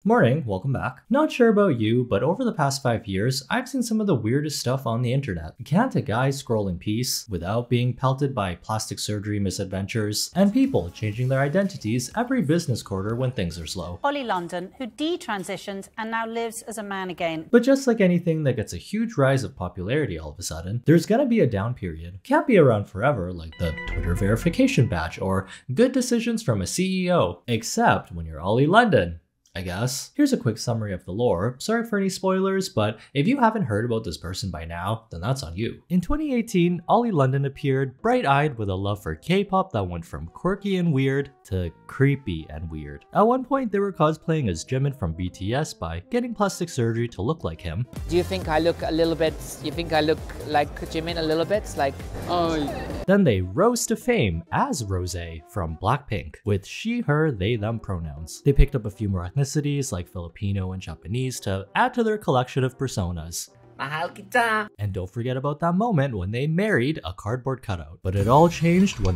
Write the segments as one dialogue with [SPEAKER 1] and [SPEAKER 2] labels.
[SPEAKER 1] Morning, welcome back. Not sure about you, but over the past 5 years, I've seen some of the weirdest stuff on the internet. Can't a guy scroll in peace without being pelted by plastic surgery misadventures, and people changing their identities every business quarter when things are slow.
[SPEAKER 2] Ollie London, who detransitioned and now lives as a man again.
[SPEAKER 1] But just like anything that gets a huge rise of popularity all of a sudden, there's gonna be a down period. Can't be around forever like the Twitter verification badge or good decisions from a CEO, except when you're Ollie London, I guess. Here's a quick summary of the lore. Sorry for any spoilers, but if you haven't heard about this person by now, then that's on you. In 2018, Ollie London appeared bright-eyed with a love for K-pop that went from quirky and weird to creepy and weird. At one point, they were cosplaying as Jimin from BTS by getting plastic surgery to look like him.
[SPEAKER 3] Do you think I look a little bit, you think I look like Jimin a little bit? Like,
[SPEAKER 1] Then they rose to fame as Rosé from Blackpink, with she, her, they, them pronouns. They picked up a few more ethnicities like Filipino and Japanese to add to their collection of personas.
[SPEAKER 3] mahal kita.
[SPEAKER 1] And don't forget about that moment when they married a cardboard cutout. But it all changed when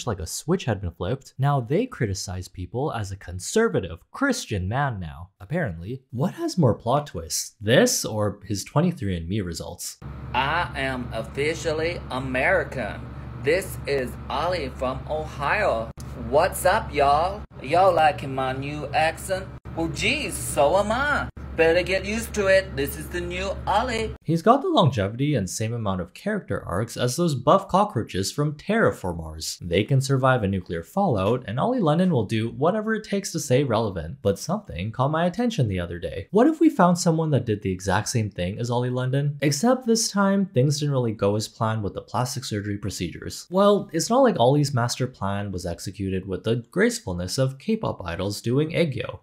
[SPEAKER 1] like a switch had been flipped. Now they criticize people as a conservative Christian man now. Apparently, what has more plot twists? This or his 23andMe results?
[SPEAKER 4] I am officially American. This is Ollie from Ohio. What's up, y'all? Y'all liking my new accent? Well, geez, so am I. Better get used to it. This is the new Ollie.
[SPEAKER 1] He's got the longevity and same amount of character arcs as those buff cockroaches from Terraformars. They can survive a nuclear fallout, and Ollie London will do whatever it takes to stay relevant. But something caught my attention the other day. What if we found someone that did the exact same thing as Ollie London? Except this time, things didn't really go as planned with the plastic surgery procedures. Well, it's not like Ollie's master plan was executed with the gracefulness of K-pop idols doing Aegyo.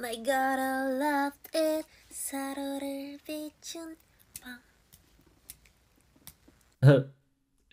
[SPEAKER 5] My God, I loved it. 서로를 비춘 밤.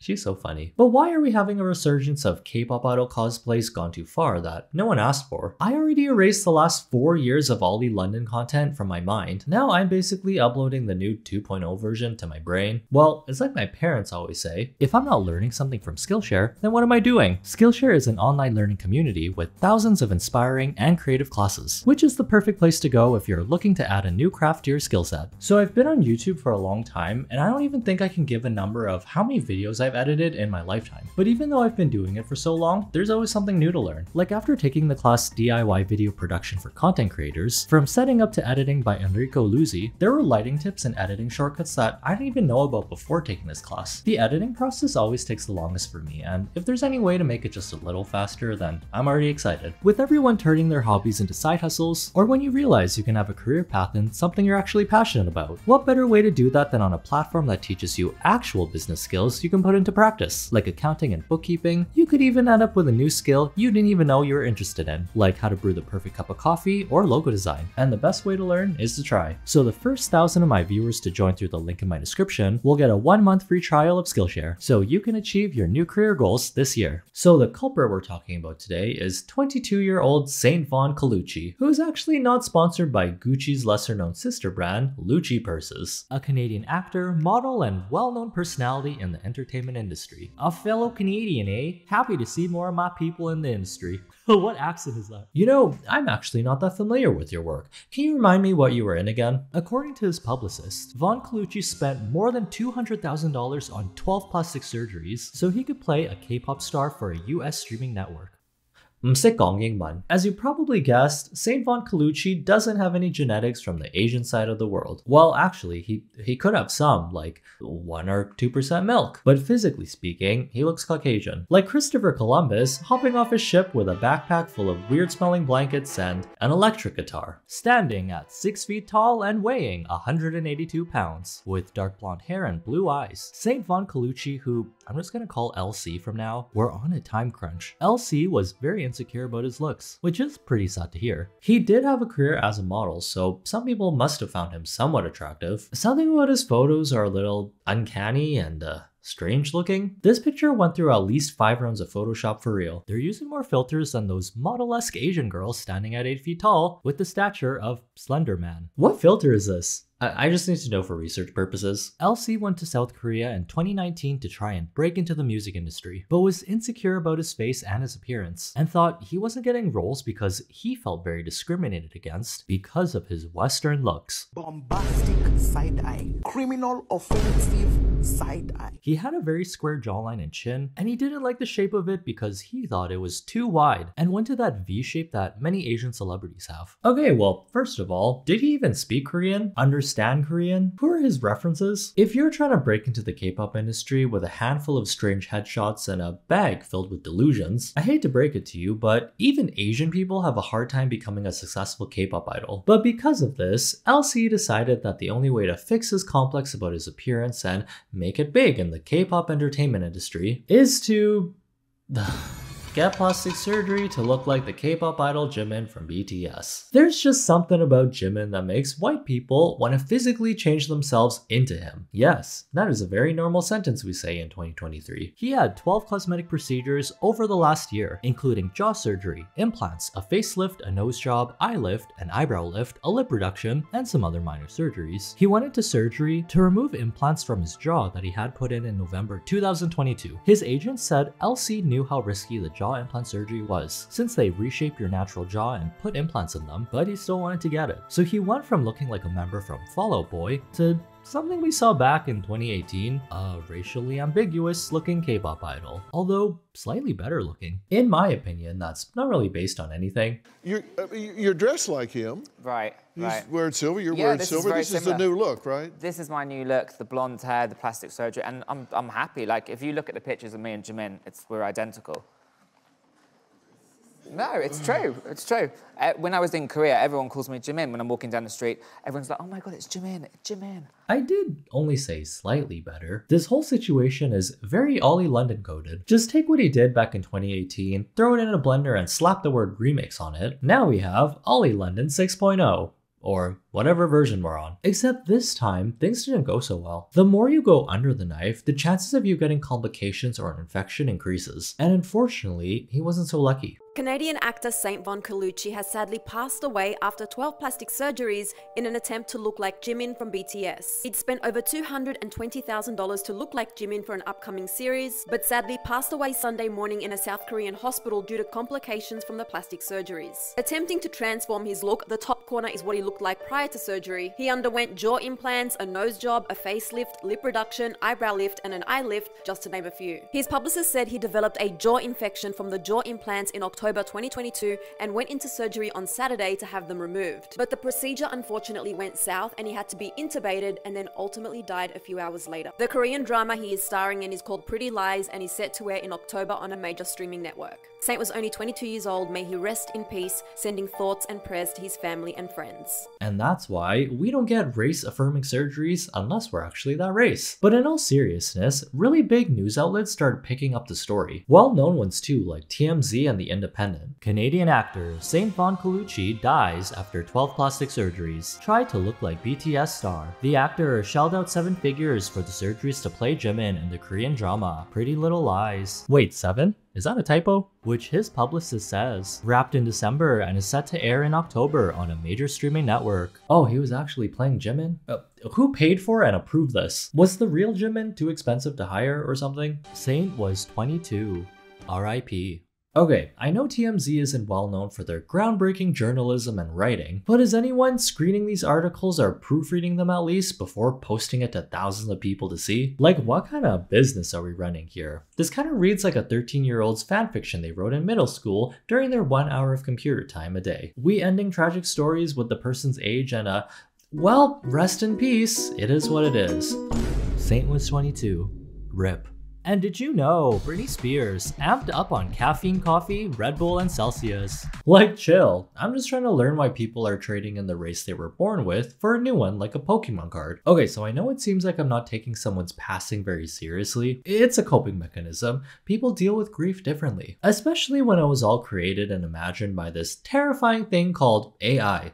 [SPEAKER 1] She's so funny. But why are we having a resurgence of K-pop idol cosplays gone too far that no one asked for? I already erased the last 4 years of Ollie London content from my mind. Now I'm basically uploading the new 2.0 version to my brain. Well, it's like my parents always say, if I'm not learning something from Skillshare, then what am I doing? Skillshare is an online learning community with thousands of inspiring and creative classes, which is the perfect place to go if you're looking to add a new craft to your skill set. So I've been on YouTube for a long time, and I don't even think I can give a number of how many videos I've edited in my lifetime. But even though I've been doing it for so long, there's always something new to learn. Like after taking the class DIY video production for content creators, from setting up to editing by Enrico Luzzi, there were lighting tips and editing shortcuts that I didn't even know about before taking this class. The editing process always takes the longest for me, and if there's any way to make it just a little faster, then I'm already excited. With everyone turning their hobbies into side hustles, or when you realize you can have a career path in something you're actually passionate about, what better way to do that than on a platform that teaches you actual business skills you can put into practice, like accounting and bookkeeping. You could even end up with a new skill you didn't even know you were interested in, like how to brew the perfect cup of coffee or logo design. And the best way to learn is to try. So the first 1,000 of my viewers to join through the link in my description will get a 1-month free trial of Skillshare, so you can achieve your new career goals this year. So the culprit we're talking about today is 22-year-old Saint Von Colucci, who is actually not sponsored by Gucci's lesser-known sister brand, Lucci Purses. A Canadian actor, model, and well-known personality in the entertainment industry. A fellow Canadian, eh? Happy to see more of my people in the industry. What accent is that? You know, I'm actually not that familiar with your work. Can you remind me what you were in again? According to his publicist, Von Colucci spent more than $200,000 on 12 plastic surgeries so he could play a K-pop star for a US streaming network. 唔識講英文. As you probably guessed, Saint Von Colucci doesn't have any genetics from the Asian side of the world. Well, actually, he could have some, like 1 or 2% milk. But physically speaking, he looks Caucasian. Like Christopher Columbus, hopping off his ship with a backpack full of weird-smelling blankets and an electric guitar. Standing at 6 feet tall and weighing 182 pounds. With dark blonde hair and blue eyes. Saint Von Colucci, who I'm just gonna call LC from now, were on a time crunch. LC was very insecure about his looks, which is pretty sad to hear. He did have a career as a model, so some people must have found him somewhat attractive. Something about his photos are a little uncanny and strange looking. This picture went through at least 5 rounds of Photoshop for real. They're using more filters than those model-esque Asian girls standing at 8 feet tall with the stature of Slender Man. What filter is this? I just need to know for research purposes. LC went to South Korea in 2019 to try and break into the music industry, but was insecure about his face and his appearance, and thought he wasn't getting roles because he felt very discriminated against because of his Western looks.
[SPEAKER 6] Bombastic side eye. Criminal offensive side eye.
[SPEAKER 1] He had a very square jawline and chin, and he didn't like the shape of it because he thought it was too wide and went to that V shape that many Asian celebrities have. Okay, well, first of all, did he even speak Korean? Understand Korean? Who are his references? If you're trying to break into the K-pop industry with a handful of strange headshots and a bag filled with delusions, I hate to break it to you, but even Asian people have a hard time becoming a successful K-pop idol. But because of this, LC decided that the only way to fix his complex about his appearance and make it big in the K-pop entertainment industry is to get plastic surgery to look like the K-pop idol Jimin from BTS. There's just something about Jimin that makes white people want to physically change themselves into him. Yes, that is a very normal sentence we say in 2023. He had 12 cosmetic procedures over the last year, including jaw surgery, implants, a facelift, a nose job, eye lift, an eyebrow lift, a lip reduction, and some other minor surgeries. He went into surgery to remove implants from his jaw that he had put in November 2022. His agent said LC knew how risky the jaw implant surgery was, since they reshape your natural jaw and put implants in them, but he still wanted to get it. So he went from looking like a member from Fall Out Boy to something we saw back in 2018, a racially ambiguous looking K-pop idol, although slightly better looking. In my opinion, that's not really based on anything.
[SPEAKER 7] You're dressed like him.
[SPEAKER 3] Right,
[SPEAKER 7] He's
[SPEAKER 3] right.
[SPEAKER 7] wearing silver, you're
[SPEAKER 3] Yeah,
[SPEAKER 7] wearing
[SPEAKER 3] this is
[SPEAKER 7] silver.
[SPEAKER 3] very
[SPEAKER 7] This is
[SPEAKER 3] similar.
[SPEAKER 7] the new look, right?
[SPEAKER 3] This is my new look, the blonde hair, the plastic surgery, and I'm happy. Like, if you look at the pictures of me and Jimin, we're identical. No, it's true. It's true. When I was in Korea, everyone calls me Jimin. When I'm walking down the street, everyone's like, "Oh my God, it's Jimin! It's Jimin!"
[SPEAKER 1] I did only say slightly better. This whole situation is very Ollie London coded. Just take what he did back in 2018, throw it in a blender, and slap the word remix on it. Now we have Ollie London 6.0. Or whatever version we're on. Except this time, things didn't go so well. The more you go under the knife, the chances of you getting complications or an infection increases. And unfortunately, he wasn't so lucky.
[SPEAKER 8] Canadian actor Saint Von Colucci has sadly passed away after 12 plastic surgeries in an attempt to look like Jimin from BTS. He'd spent over $220,000 to look like Jimin for an upcoming series, but sadly passed away Sunday morning in a South Korean hospital due to complications from the plastic surgeries. Attempting to transform his look, the top corner is what he looked like prior to surgery. He underwent jaw implants, a nose job, a facelift, lip reduction, eyebrow lift, and an eye lift, just to name a few. His publicist said he developed a jaw infection from the jaw implants in October 2022 and went into surgery on Saturday to have them removed. But the procedure unfortunately went south and he had to be intubated and then ultimately died a few hours later. The Korean drama he is starring in is called Pretty Lies and is set to air in October on a major streaming network. Saint was only 22 years old, may he rest in peace, sending thoughts and prayers to his family and friends.
[SPEAKER 1] And that's why we don't get race-affirming surgeries unless we're actually that race. But in all seriousness, really big news outlets started picking up the story. Well-known ones too, like TMZ and The Independent. Canadian actor Saint Von Colucci dies after 12 plastic surgeries. Tried to look like BTS star. The actor shelled out 7 figures for the surgeries to play Jimin in the Korean drama Pretty Little Lies. Wait, 7? Is that a typo? Which his publicist says wrapped in December and is set to air in October on a major streaming network. Oh, he was actually playing Jimin? Who paid for and approved this? Was the real Jimin too expensive to hire or something? Saint was 22. R.I.P. Okay, I know TMZ isn't well known for their groundbreaking journalism and writing, but is anyone screening these articles or proofreading them at least before posting it to thousands of people to see? Like, what kind of business are we running here? This kind of reads like a 13-year-old's fanfiction they wrote in middle school during their 1 hour of computer time a day. We ending tragic stories with the person's age and well, rest in peace, it is what it is. Saint was 22. RIP. And did you know Britney Spears amped up on caffeine coffee, Red Bull, and Celsius? Like, chill. I'm just trying to learn why people are trading in the race they were born with for a new one like a Pokemon card. Okay, so I know it seems like I'm not taking someone's passing very seriously. It's a coping mechanism. People deal with grief differently, especially when it was all created and imagined by this terrifying thing called AI.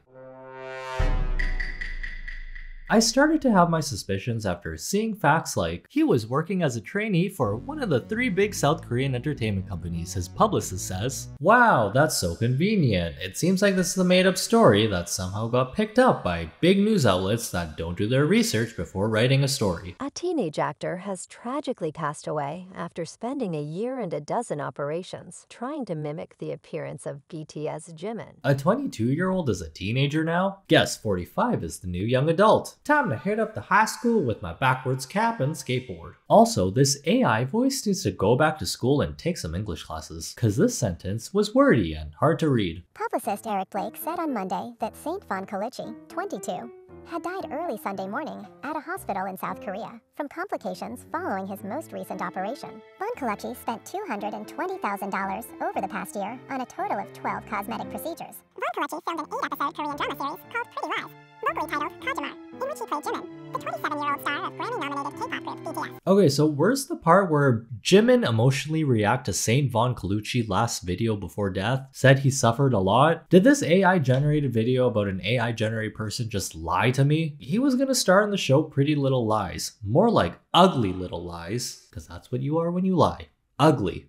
[SPEAKER 1] I started to have my suspicions after seeing facts like he was working as a trainee for one of the 3 big South Korean entertainment companies, his publicist says. Wow, that's so convenient. It seems like this is a made-up story that somehow got picked up by big news outlets that don't do their research before writing a story.
[SPEAKER 9] A teenage actor has tragically passed away after spending a year and a dozen operations trying to mimic the appearance of BTS Jimin.
[SPEAKER 1] A 22-year-old is a teenager now? Guess 45 is the new young adult. Time to hit up the high school with my backwards cap and skateboard. Also, this AI voice needs to go back to school and take some English classes, cause this sentence was wordy and hard to read.
[SPEAKER 10] Publicist Eric Blake said on Monday that Saint Von Colucci, 22, had died early Sunday morning at a hospital in South Korea from complications following his most recent operation. Von Colucci spent $220,000 over the past year on a total of 12 cosmetic procedures. Von Colucci filmed an 8-episode Korean drama series called Pretty Lies, locally titled Kajima, in which he played Jimin, the 27-year-old star of Grammy-nominated K-pop group BTS.
[SPEAKER 1] Okay, so where's the part where Jimin emotionally react to Saint Von Colucci last video before death? Said he suffered a lot? Did this AI-generated video about an AI-generated person just lie to me? He was gonna star in the show Pretty Little Lies. More like Ugly Little Lies, because that's what you are when you lie. Ugly.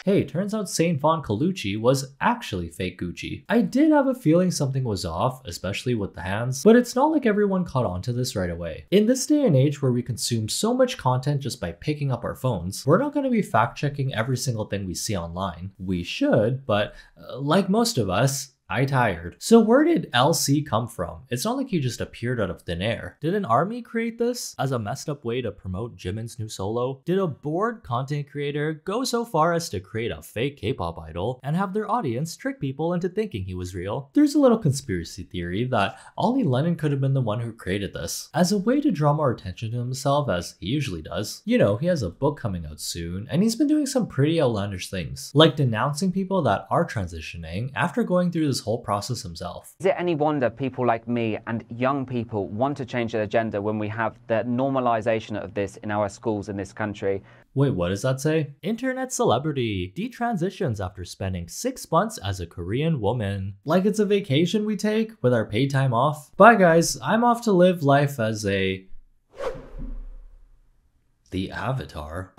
[SPEAKER 1] Hey, turns out Saint Von Colucci was actually fake Gucci. I did have a feeling something was off, especially with the hands, but it's not like everyone caught on to this right away. In this day and age where we consume so much content just by picking up our phones, we're not going to be fact-checking every single thing we see online. We should, but like most of us, I tired. So where did LC come from? It's not like he just appeared out of thin air. Did an army create this as a messed up way to promote Jimin's new solo? Did a bored content creator go so far as to create a fake K-pop idol and have their audience trick people into thinking he was real? There's a little conspiracy theory that Ollie Lennon could have been the one who created this as a way to draw more attention to himself, as he usually does. You know, he has a book coming out soon and he's been doing some pretty outlandish things, like denouncing people that are transitioning after going through this whole process himself.
[SPEAKER 11] Is it any wonder people like me and young people want to change their agenda when we have the normalization of this in our schools in this country?
[SPEAKER 1] Wait, what does that say? Internet celebrity detransitions after spending 6 months as a Korean woman. Like it's a vacation we take with our paid time off. Bye guys, I'm off to live life as the Avatar.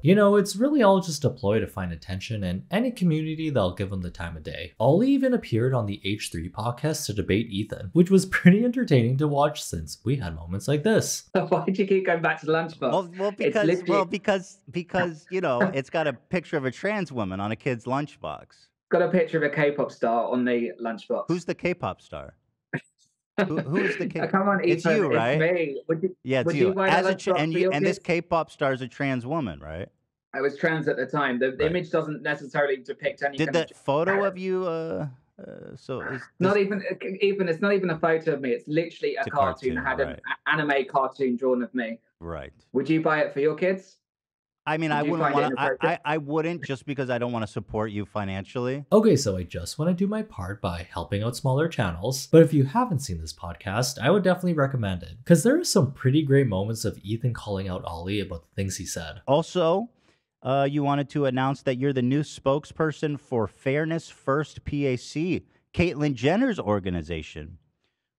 [SPEAKER 1] You know, it's really all just a ploy to find attention in any community that'll give him the time of day. Ollie even appeared on the H3 podcast to debate Ethan, which was pretty entertaining to watch since we had moments like this.
[SPEAKER 11] Why do you keep going back to the lunchbox?
[SPEAKER 12] Because you know, it's got a picture of a trans woman on a kid's lunchbox.
[SPEAKER 11] Got a picture of a K-pop star on the lunchbox.
[SPEAKER 12] Who's the K-pop star? Who is the K-pop?
[SPEAKER 11] Come on, Ethan,
[SPEAKER 12] it's you, right?
[SPEAKER 11] It's me.
[SPEAKER 12] Yeah, it's you. And this K-pop star is a trans woman, right?
[SPEAKER 11] I was trans at the time. The image doesn't necessarily depict any.
[SPEAKER 12] Did
[SPEAKER 11] kind
[SPEAKER 12] that
[SPEAKER 11] of
[SPEAKER 12] photo of you? So
[SPEAKER 11] not even it's not even a photo of me. It's literally a cartoon. I had an anime cartoon drawn of me.
[SPEAKER 12] Right.
[SPEAKER 11] Would you buy it for your kids?
[SPEAKER 12] I mean, I wouldn't want to. I wouldn't, just because I don't want to support you financially.
[SPEAKER 1] Okay, so I just want to do my part by helping out smaller channels. But if you haven't seen this podcast, I would definitely recommend it, because there are some pretty great moments of Ethan calling out Ollie about the things he said.
[SPEAKER 12] Also, you wanted to announce that you're the new spokesperson for Fairness First PAC, Caitlyn Jenner's organization,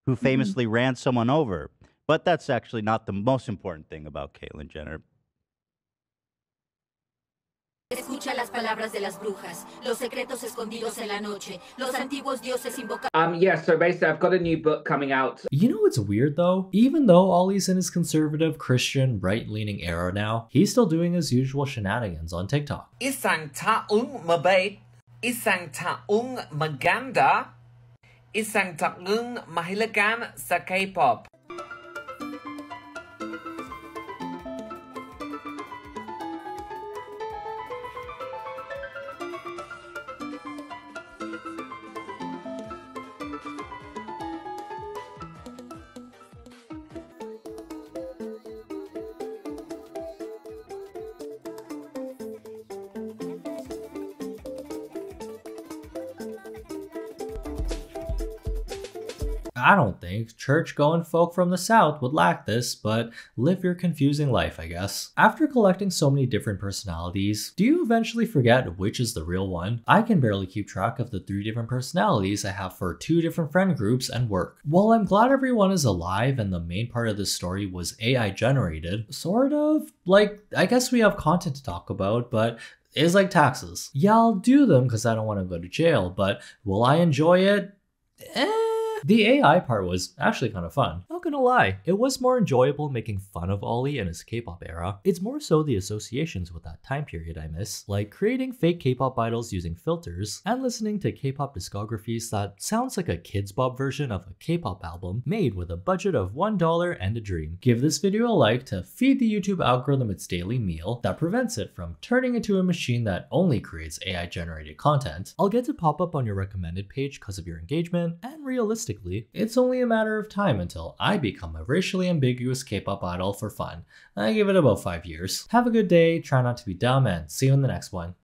[SPEAKER 12] who famously ran someone over. But that's actually not the most important thing about Caitlyn Jenner.
[SPEAKER 13] Escucha las palabras de las brujas, los secretos escondidos en la noche, los antiguos dioses invocados.
[SPEAKER 11] Yeah, so basically I've got a new book coming out.
[SPEAKER 1] You know what's weird though? Even though Ollie's in his conservative, Christian, right-leaning era now, he's still doing his usual shenanigans on TikTok.
[SPEAKER 4] Isang taong mabait, isang taong maganda, isang taong mahilagan sa K-pop.
[SPEAKER 1] I don't think church-going folk from the South would lack this, but live your confusing life, I guess. After collecting so many different personalities, do you eventually forget which is the real one? I can barely keep track of the 3 different personalities I have for 2 different friend groups and work. While I'm glad everyone is alive and the main part of this story was AI generated, sort of, like, I guess we have content to talk about, but it's like taxes. Yeah, I'll do them because I don't want to go to jail, but will I enjoy it? The AI part was actually kind of fun. Not gonna lie, it was more enjoyable making fun of Ollie and his K-pop era. It's more so the associations with that time period I miss, like creating fake K-pop idols using filters, and listening to K-pop discographies that sounds like a Kids Bop version of a K-pop album made with a budget of $1 and a dream. Give this video a like to feed the YouTube algorithm its daily meal that prevents it from turning into a machine that only creates AI generated content. I'll get to pop up on your recommended page because of your engagement, and realistically, it's only a matter of time until I become a racially ambiguous K-pop idol for fun. I give it about 5 years. Have a good day, try not to be dumb, and see you in the next one.